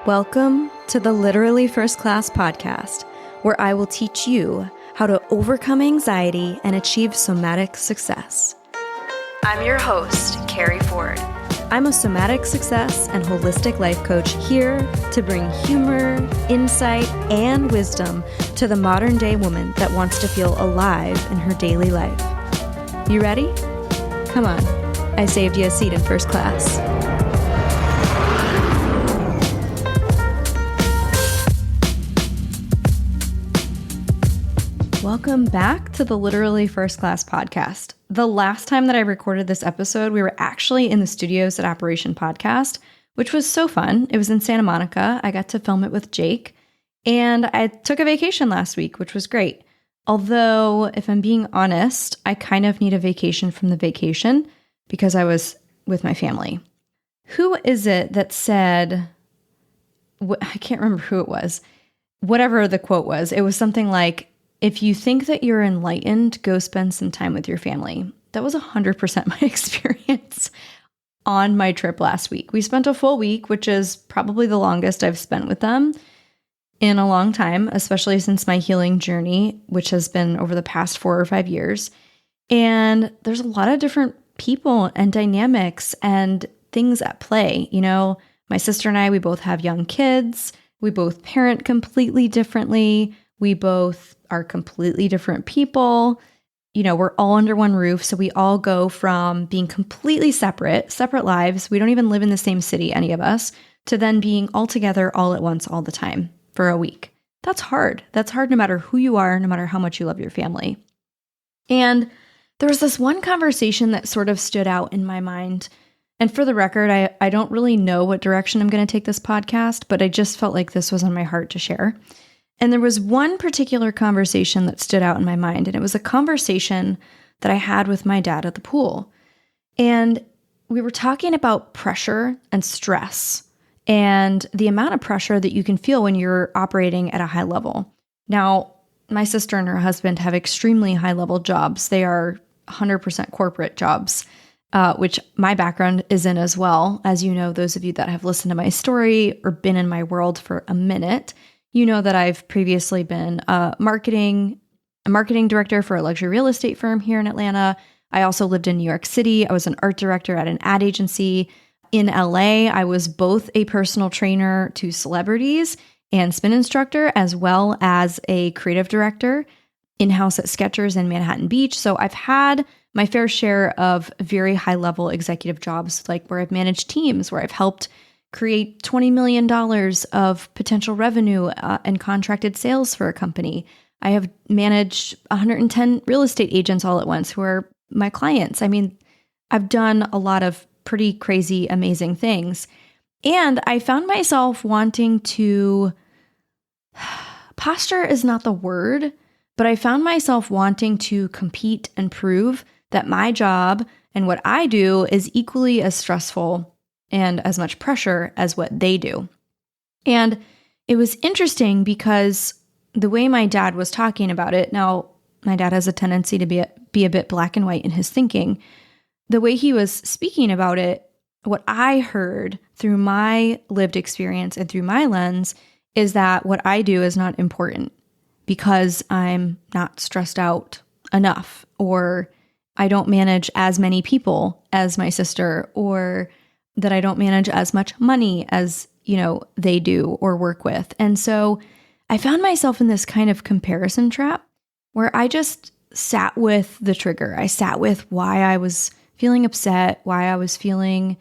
Welcome to the Literally First Class podcast, where I will teach you how to overcome anxiety and achieve somatic success. I'm your host, Keri Ford. I'm a somatic success and holistic life coach here to bring humor, insight, and wisdom to the modern day woman that wants to feel alive in her daily life. You ready? Come on, I saved you a seat in first class. Welcome back to the Literally First Class podcast. The last time that I recorded this episode, we were actually in the studios at Operation Podcast, which was so fun. It was in Santa Monica. I got to film it with Jake, and I took a vacation last week, which was great. Although, if I'm being honest, I kind of need a vacation from the vacation because I was with my family. Who is it that said, I can't remember who it was, whatever the quote was, it was something like, if you think that you're enlightened, go spend some time with your family. That was 100% my experience on my trip last week. We spent a full week, which is probably the longest I've spent with them in a long time, especially since my healing journey, which has been over the past 4 or 5 years. And there's a lot of different people and dynamics and things at play. You know, my sister and I, we both have young kids. We both parent completely differently. We both are completely different people. You know, we're all under one roof. So we all go from being completely separate lives. We don't even live in the same city, any of us, to then being all together all at once, all the time for a week. That's hard. That's hard no matter who you are, no matter how much you love your family. And there was this one conversation that sort of stood out in my mind. And for the record, I don't really know what direction I'm going to take this podcast, but I just felt like this was on my heart to share. And there was one particular conversation that stood out in my mind, and it was a conversation that I had with my dad at the pool. And we were talking about pressure and stress and the amount of pressure that you can feel when you're operating at a high level. Now, my sister and her husband have extremely high-level jobs. They are 100% corporate jobs, which my background is in as well. As you know, those of you that have listened to my story or been in my world for a minute, you know that I've previously been a marketing director for a luxury real estate firm here in Atlanta. I also lived in New York City. I was an art director at an ad agency. In LA, I was both a personal trainer to celebrities and spin instructor, as well as a creative director in-house at Skechers in Manhattan Beach. So I've had my fair share of very high-level executive jobs, like where I've managed teams, where I've helped create $20 million of potential revenue and contracted sales for a company. I have managed 110 real estate agents all at once who are my clients. I mean, I've done a lot of pretty crazy, amazing things. And I found myself wanting to, posture is not the word, but I found myself wanting to compete and prove that my job and what I do is equally as stressful and as much pressure as what they do. And it was interesting because the way my dad was talking about it, now my dad has a tendency to be a bit black and white in his thinking. The way he was speaking about it, what I heard through my lived experience and through my lens is that what I do is not important because I'm not stressed out enough, or I don't manage as many people as my sister, or that I don't manage as much money as, you know, they do or work with. And so I found myself in this kind of comparison trap where I just sat with the trigger. I sat with why I was feeling upset, why I was feeling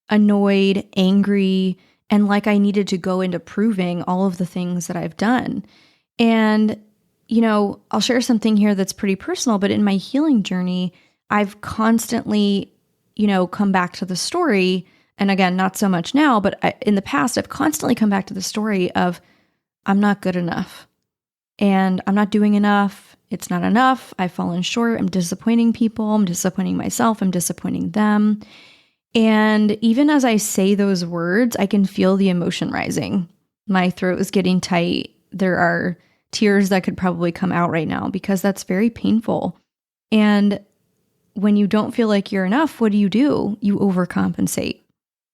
annoyed, angry, and like I needed to go into proving all of the things that I've done. And, you know, I'll share something here that's pretty personal, but in my healing journey, I've constantly come back to the story. And again, not so much now, but in the past, I've constantly come back to the story of I'm not good enough and I'm not doing enough. It's not enough. I've fallen short. I'm disappointing people. I'm disappointing myself. I'm disappointing them. And even as I say those words, I can feel the emotion rising. My throat is getting tight. There are tears that could probably come out right now because that's very painful. And when you don't feel like you're enough, what do? You overcompensate.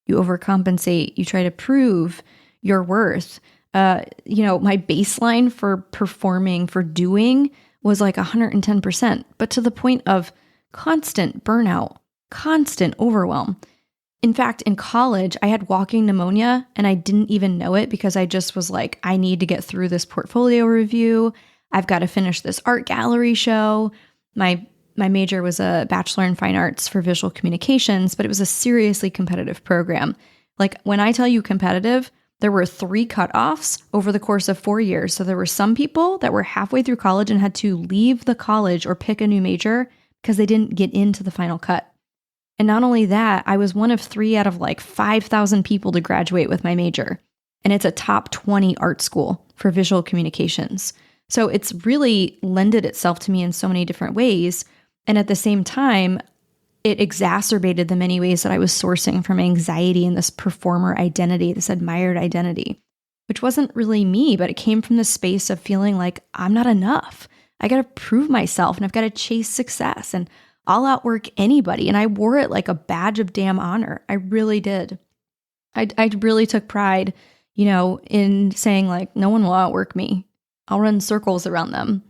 You overcompensate. You try to prove. your worth. My baseline for performing, for doing was like 110%, but to the point of constant burnout, constant overwhelm. In fact, in college, I had walking pneumonia and I didn't even know it because I just was like, I need to get through this portfolio review. I've got to finish this art gallery show. My major was a Bachelor in Fine Arts for Visual Communications, but it was a seriously competitive program. Like when I tell you competitive, there were 3 cutoffs over the course of 4 years. So there were some people that were halfway through college and had to leave the college or pick a new major because they didn't get into the final cut. And not only that, I was one of 3 out of like 5,000 people to graduate with my major. And it's a top 20 art school for visual communications. So it's really lended itself to me in so many different ways. And at the same time, it exacerbated the many ways that I was sourcing from anxiety and this performer identity, this admired identity, which wasn't really me, but it came from the space of feeling like I'm not enough. I got to prove myself and I've got to chase success and I'll outwork anybody. And I wore it like a badge of damn honor. I really did. I really took pride, in saying like, no one will outwork me. I'll run circles around them,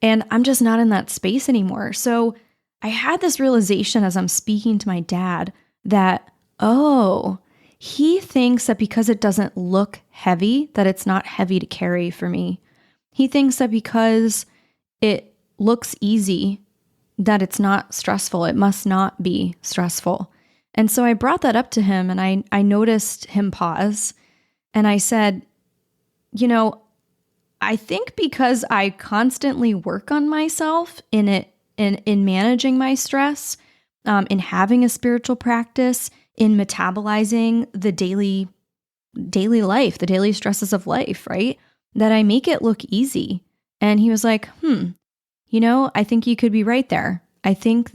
and I'm just not in that space anymore. So I had this realization as I'm speaking to my dad that, he thinks that because it doesn't look heavy, that it's not heavy to carry for me. He thinks that because it looks easy, that it's not stressful. It must not be stressful. And so I brought that up to him and I noticed him pause and I said, I think because I constantly work on myself in managing my stress, in having a spiritual practice, in metabolizing the daily life, the daily stresses of life, right? That I make it look easy. And he was like, I think you could be right there. I think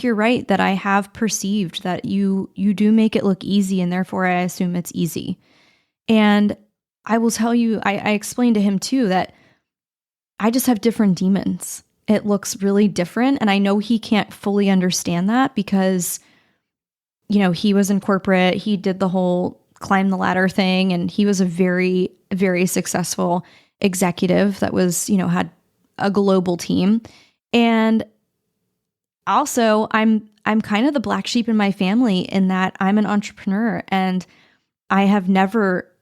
you're right that I have perceived that you do make it look easy and therefore I assume it's easy. And I will tell you, I explained to him too that I just have different demons. It looks really different. And I know he can't fully understand that because, he was in corporate, he did the whole climb the ladder thing. And he was a very, very successful executive that was, had a global team. And also I'm kind of the black sheep in my family in that I'm an entrepreneur and I have never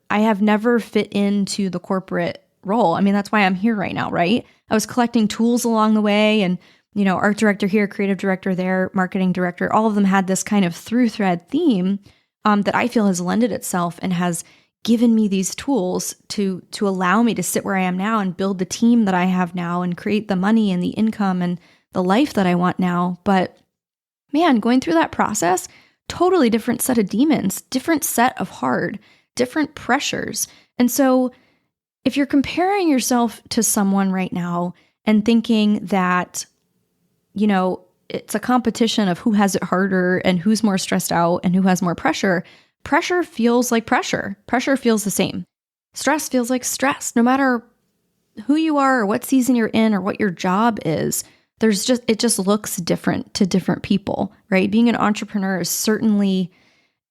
fit into the corporate role. I mean, that's why I'm here right now, right? I was collecting tools along the way and, art director here, creative director there, marketing director, all of them had this kind of through thread theme that I feel has lended itself and has given me these tools to allow me to sit where I am now and build the team that I have now and create the money and the income and the life that I want now. But man, going through that process, totally different set of demons, different set of hard, different pressures. And so if you're comparing yourself to someone right now and thinking that, it's a competition of who has it harder and who's more stressed out and who has more pressure, pressure feels like pressure. Pressure feels the same. Stress feels like stress. No matter who you are or what season you're in or what your job is, it just looks different to different people, right? Being an entrepreneur is certainly,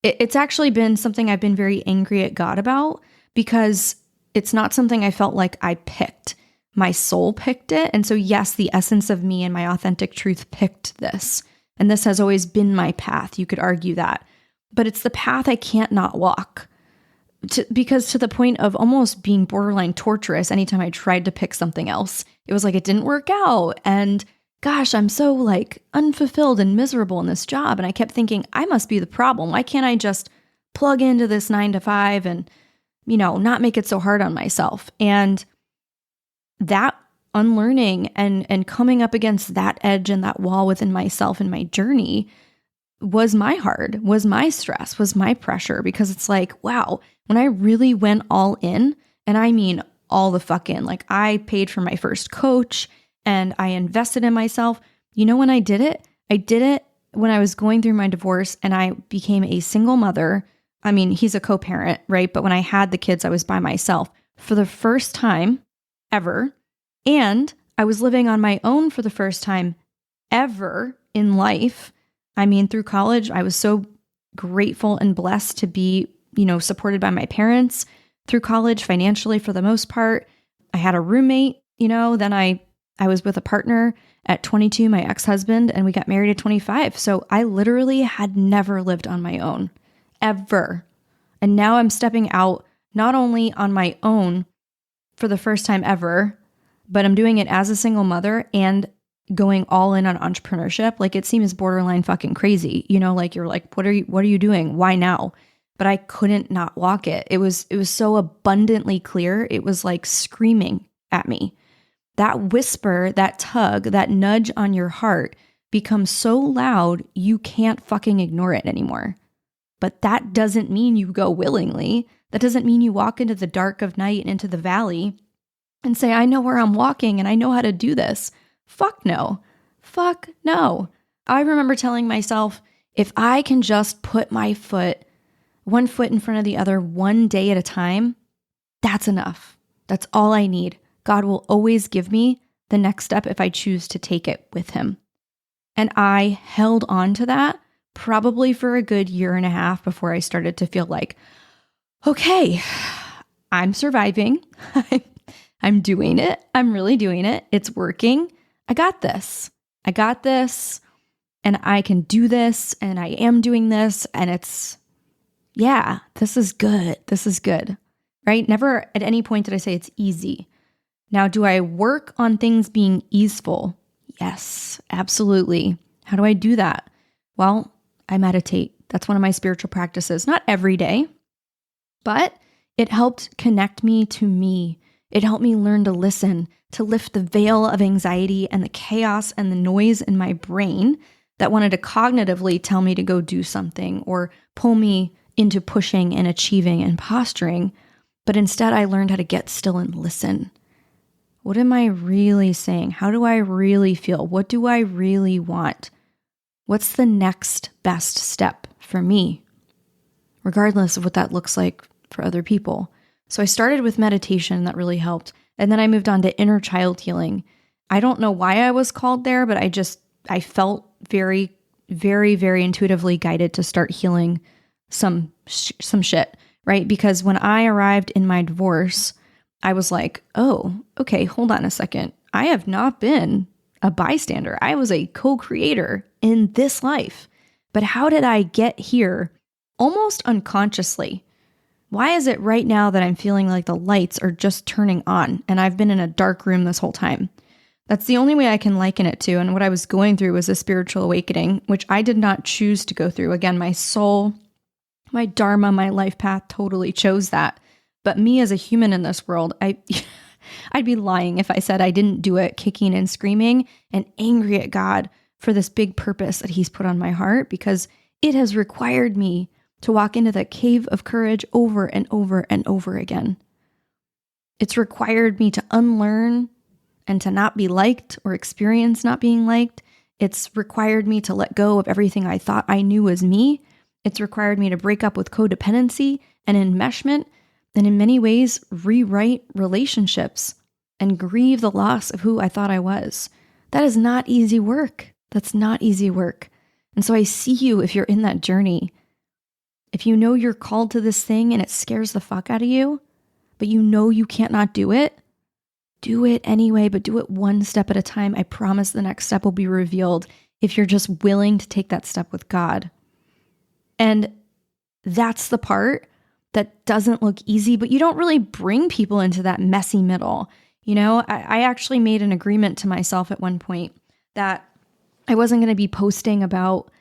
it's actually been something I've been very angry at God about because it's not something I felt like I picked. My soul picked it. And so yes, the essence of me and my authentic truth picked this. And this has always been my path. You could argue that. But it's the path I can't not walk. Because to the point of almost being borderline torturous anytime I tried to pick something else. It was like it didn't work out. And gosh, I'm so like unfulfilled and miserable in this job. And I kept thinking, I must be the problem. Why can't I just plug into this 9 to 5 and, not make it so hard on myself? And that unlearning and coming up against that edge and that wall within myself and my journey was my hard, was my stress, was my pressure, because it's like, wow, when I really went all in, and I mean all the fuck in, like I paid for my first coach and I invested in myself. When I did it when I was going through my divorce and I became a single mother. I mean, he's a co-parent, right? But when I had the kids, I was by myself for the first time ever. And I was living on my own for the first time ever in life. I mean, through college, I was so grateful and blessed to be supported by my parents through college financially for the most part. I had a roommate, then I was with a partner at 22, my ex-husband, and we got married at 25. So I literally had never lived on my own, ever. And now I'm stepping out not only on my own for the first time ever, but I'm doing it as a single mother and going all in on entrepreneurship. Like, it seems borderline fucking crazy. You're like, what are you doing? Why now? But I couldn't not walk it. It was so abundantly clear. It was like screaming at me. That whisper, that tug, that nudge on your heart becomes so loud, you can't fucking ignore it anymore. But that doesn't mean you go willingly. That doesn't mean you walk into the dark of night and into the valley and say, I know where I'm walking and I know how to do this. Fuck no. Fuck no. I remember telling myself, if I can just put my one foot in front of the other one day at a time, that's enough. That's all I need. God will always give me the next step if I choose to take it with him. And I held on to that probably for a good year and a half before I started to feel like, okay, I'm surviving. I'm doing it. I'm really doing it. It's working. I got this. And I can do this. And I am doing this. And this is good. This is good, right? Never at any point did I say it's easy. Now, do I work on things being easeful? Yes, absolutely. How do I do that? Well, I meditate. That's one of my spiritual practices. Not every day, but it helped connect me to me. It helped me learn to listen, to lift the veil of anxiety and the chaos and the noise in my brain that wanted to cognitively tell me to go do something or pull me into pushing and achieving and posturing. But instead, I learned how to get still and listen. What am I really saying? How do I really feel? What do I really want? What's the next best step for me, regardless of what that looks like for other people? So I started with meditation. That really helped. And then I moved on to inner child healing. I don't know why I was called there, but I felt very, very, very intuitively guided to start healing some shit, right? Because when I arrived in my divorce, I was like, oh, okay, hold on a second. I have not been a bystander. I was a co-creator in this life. But how did I get here almost unconsciously? Why is it right now that I'm feeling like the lights are just turning on and I've been in a dark room this whole time? That's the only way I can liken it to. And what I was going through was a spiritual awakening, which I did not choose to go through. Again, my soul, my dharma, my life path totally chose that. But me as a human in this world, I'd be lying if I said I didn't do it kicking and screaming and angry at God for this big purpose that he's put on my heart, because it has required me to walk into the cave of courage over and over and over again. It's required me to unlearn and to not be liked or experience not being liked. It's required me to let go of everything I thought I knew was me. It's required me to break up with codependency and enmeshment, and in many ways, rewrite relationships and grieve the loss of who I thought I was. That is not easy work. That's not easy work. And so I see you if you're in that journey. If you know you're called to this thing and it scares the fuck out of you, but you know you can't not do it anyway, but do it one step at a time. I promise the next step will be revealed if you're just willing to take that step with God. And that's the part that doesn't look easy, but you don't really bring people into that messy middle. I actually made an agreement to myself at one point that I wasn't going to be posting about,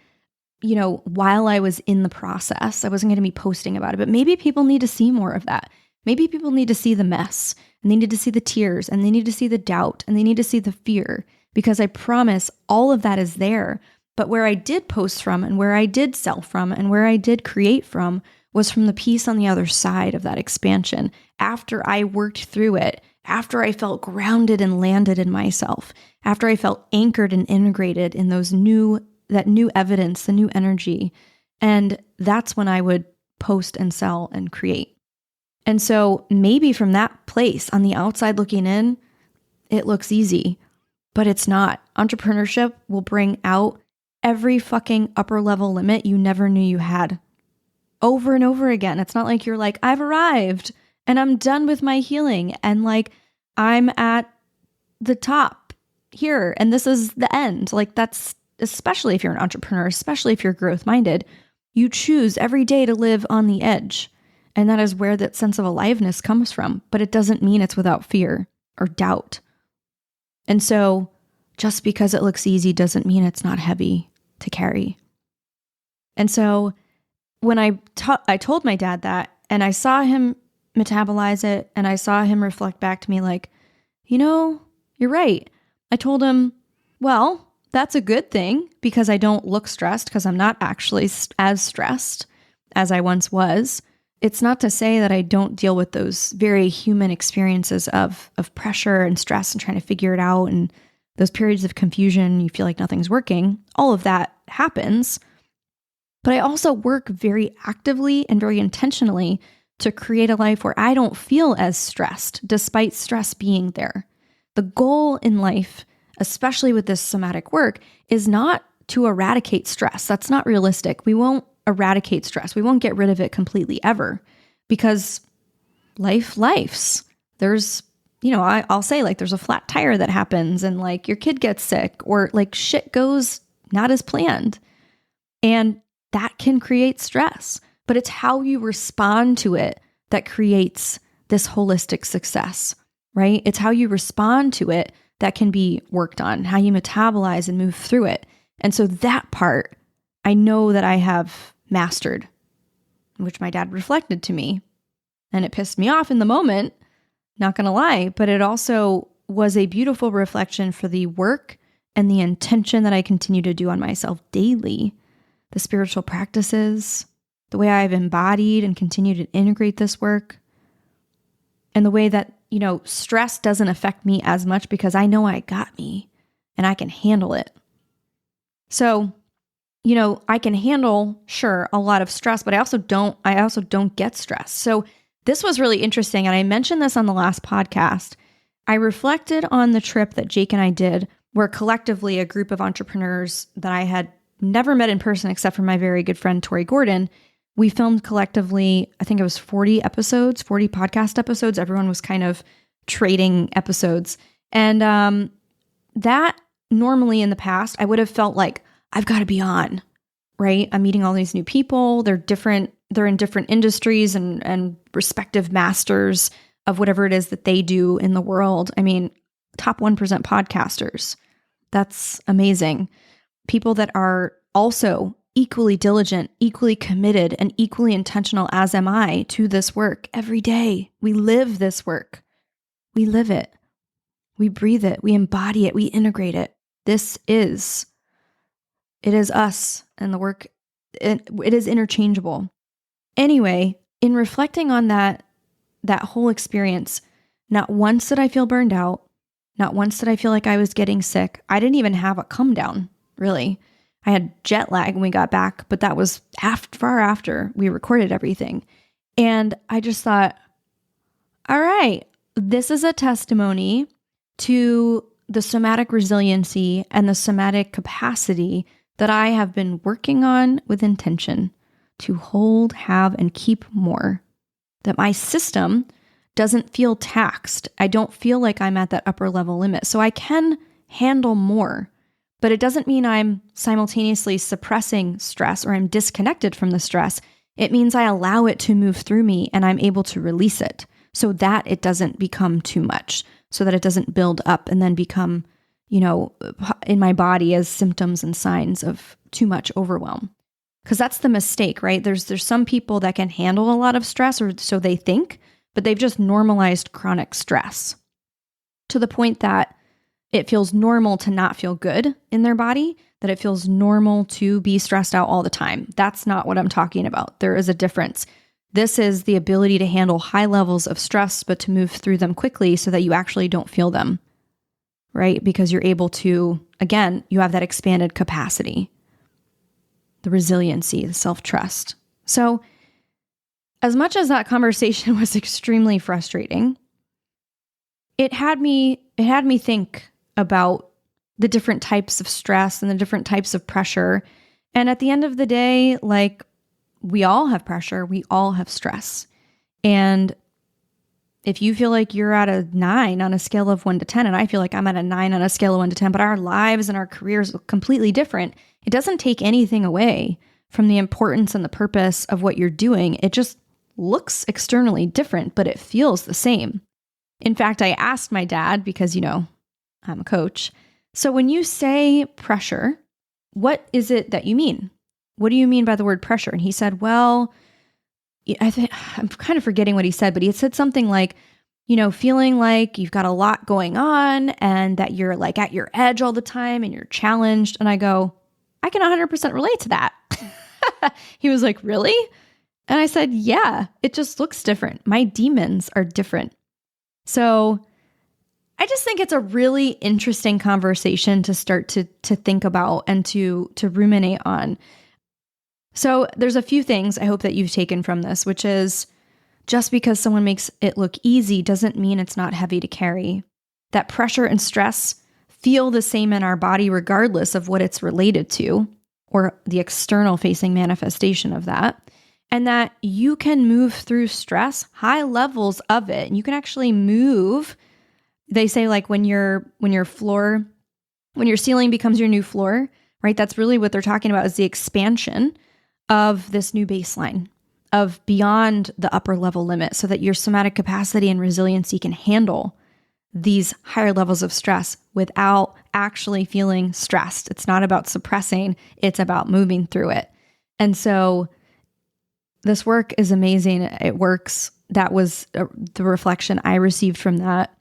while I was in the process, I wasn't going to be posting about it, but maybe people need to see more of that. Maybe people need to see the mess, and they need to see the tears, and they need to see the doubt, and they need to see the fear, because I promise all of that is there. But where I did post from, and where I did sell from, and where I did create from was from the piece on the other side of that expansion. After I worked through it, after I felt grounded and landed in myself, after I felt anchored and integrated in that new evidence, the new energy. And that's when I would post and sell and create. And so maybe from that place on the outside looking in, it looks easy, but it's not. Entrepreneurship will bring out every fucking upper level limit you never knew you had. over and over again. It's not like you're like, I've arrived and I'm done with my healing and like I'm at the top here and this is the end. Like that's, especially if you're an entrepreneur, especially if you're growth minded, you choose every day to live on the edge. And that is where that sense of aliveness comes from. But it doesn't mean it's without fear or doubt. And so just because it looks easy doesn't mean it's not heavy to carry. And so when I told my dad that, and I saw him metabolize it, and I saw him reflect back to me like, you're right. I told him, well, that's a good thing because I don't look stressed because I'm not actually as stressed as I once was. It's not to say that I don't deal with those very human experiences of pressure and stress and trying to figure it out and those periods of confusion, you feel like nothing's working. All of that happens. But I also work very actively and very intentionally to create a life where I don't feel as stressed despite stress being there. The goal in life, especially with this somatic work, is not to eradicate stress. That's not realistic. We won't eradicate stress. We won't get rid of it completely ever because life's. There's, I'll say like there's a flat tire that happens and like your kid gets sick or like shit goes not as planned. And that can create stress, but it's how you respond to it that creates this holistic success, right? It's how you respond to it that can be worked on, how you metabolize and move through it. And so that part, I know that I have mastered, which my dad reflected to me. And it pissed me off in the moment, not going to lie, but it also was a beautiful reflection for the work and the intention that I continue to do on myself daily, the spiritual practices, the way I've embodied and continue to integrate this work, and the way that, stress doesn't affect me as much because I know I got me and I can handle it. So, I can handle, sure, a lot of stress, but I also don't get stressed. So this was really interesting. And I mentioned this on the last podcast. I reflected on the trip that Jake and I did, where collectively a group of entrepreneurs that I had never met in person except for my very good friend, Tori Gordon, we filmed collectively, I think it was 40 podcast episodes. Everyone was kind of trading episodes. And that normally in the past, I would have felt like, I've got to be on, right? I'm meeting all these new people. They're in different industries and respective masters of whatever it is that they do in the world. I mean, top 1% podcasters. That's amazing. People that are also equally diligent, equally committed, and equally intentional, as am I, to this work every day. We live this work. We live it. We breathe it. We embody it. We integrate it. It is us and the work. It is interchangeable. Anyway, in reflecting on that whole experience, not once did I feel burned out. Not once did I feel like I was getting sick. I didn't even have a come down, really. I had jet lag when we got back, but that was far after we recorded everything. And I just thought, all right, this is a testimony to the somatic resiliency and the somatic capacity that I have been working on with intention to hold, have, and keep more. That my system doesn't feel taxed. I don't feel like I'm at that upper level limit. So I can handle more, but it doesn't mean I'm simultaneously suppressing stress or I'm disconnected from the stress. It means I allow it to move through me and I'm able to release it so that it doesn't become too much, so that it doesn't build up and then become, in my body as symptoms and signs of too much overwhelm. Because that's the mistake, right? There's some people that can handle a lot of stress, or so they think, but they've just normalized chronic stress to the point that it feels normal to not feel good in their body, that it feels normal to be stressed out all the time. That's not what I'm talking about. There is a difference. This is the ability to handle high levels of stress, but to move through them quickly so that you actually don't feel them, right? Because you're able to, again, you have that expanded capacity, the resiliency, the self-trust. So as much as that conversation was extremely frustrating, it had me think about the different types of stress and the different types of pressure. And at the end of the day, like, we all have pressure. We all have stress. And if you feel like you're at a 9 on a scale of 1 to 10, and I feel like I'm at a 9 on a scale of 1 to 10, but our lives and our careers look completely different, it doesn't take anything away from the importance and the purpose of what you're doing. It just looks externally different, but it feels the same. In fact, I asked my dad, because, I'm a coach. So when you say pressure, what is it that you mean? What do you mean by the word pressure? And he said, well, I'm kind of forgetting what he said, but he said something like, feeling like you've got a lot going on and that you're like at your edge all the time and you're challenged. And I go, I can 100% relate to that. He was like, really? And I said, yeah, it just looks different. My demons are different. So I just think it's a really interesting conversation to start to think about and to ruminate on. So there's a few things I hope that you've taken from this, which is just because someone makes it look easy doesn't mean it's not heavy to carry. That pressure and stress feel the same in our body regardless of what it's related to or the external facing manifestation of that. And that you can move through stress, high levels of it. And you can actually move. They say like when your ceiling becomes your new floor, right? That's really what they're talking about, is the expansion of this new baseline of beyond the upper level limit, so that your somatic capacity and resiliency can handle these higher levels of stress without actually feeling stressed. It's not about suppressing, it's about moving through it. And so this work is amazing. It works. That was the reflection I received from that.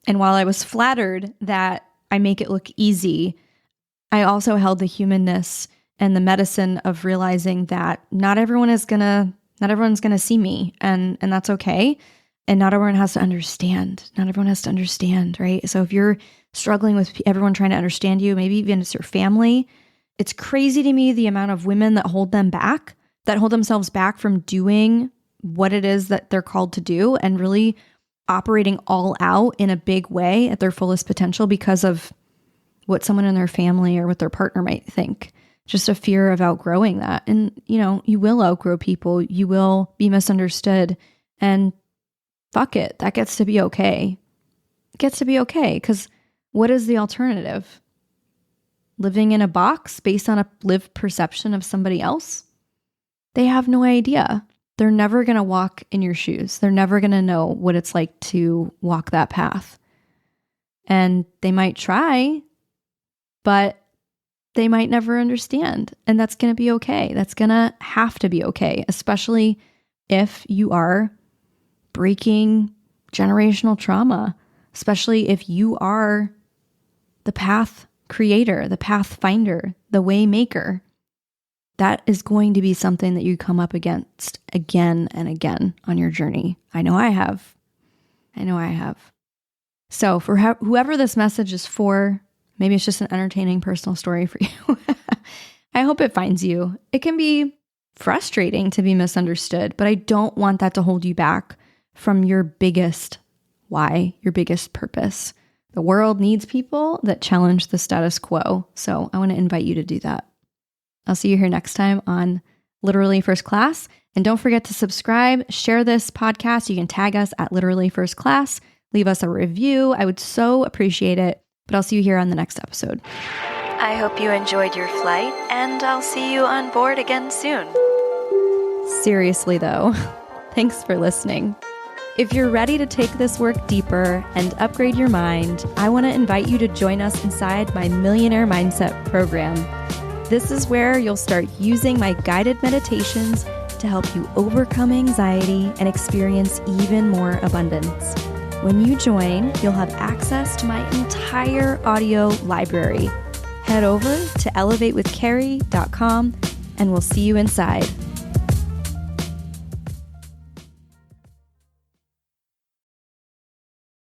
And while I was flattered that I make it look easy, I also held the humanness and the medicine of realizing that not everyone's gonna see me, and that's okay. And not everyone has to understand. Not everyone has to understand, right? So if you're struggling with everyone trying to understand you, maybe even it's your family, it's crazy to me the amount of women that hold themselves back from doing what it is that they're called to do and really operating all out in a big way at their fullest potential because of what someone in their family or what their partner might think. Just a fear of outgrowing that. And, you will outgrow people. You will be misunderstood. And fuck it. That gets to be okay. It gets to be okay, because what is the alternative? Living in a box based on a lived perception of somebody else? They have no idea. They're never going to walk in your shoes. They're never going to know what it's like to walk that path. And they might try, but they might never understand. And that's going to be okay. That's going to have to be okay, especially if you are breaking generational trauma, especially if you are the path creator, the path finder, the way maker. That is going to be something that you come up against again and again on your journey. I know I have. So for whoever this message is for, maybe it's just an entertaining personal story for you. I hope it finds you. It can be frustrating to be misunderstood, but I don't want that to hold you back from your biggest why, your biggest purpose. The world needs people that challenge the status quo. So I want to invite you to do that. I'll see you here next time on Literally First Class. And don't forget to subscribe, share this podcast. You can tag us at Literally First Class, leave us a review. I would so appreciate it. But I'll see you here on the next episode. I hope you enjoyed your flight, and I'll see you on board again soon. Seriously though, thanks for listening. If you're ready to take this work deeper and upgrade your mind, I want to invite you to join us inside my Millionaire Mindset program. This is where you'll start using my guided meditations to help you overcome anxiety and experience even more abundance. When you join, you'll have access to my entire audio library. Head over to elevatewithkeri.com and we'll see you inside.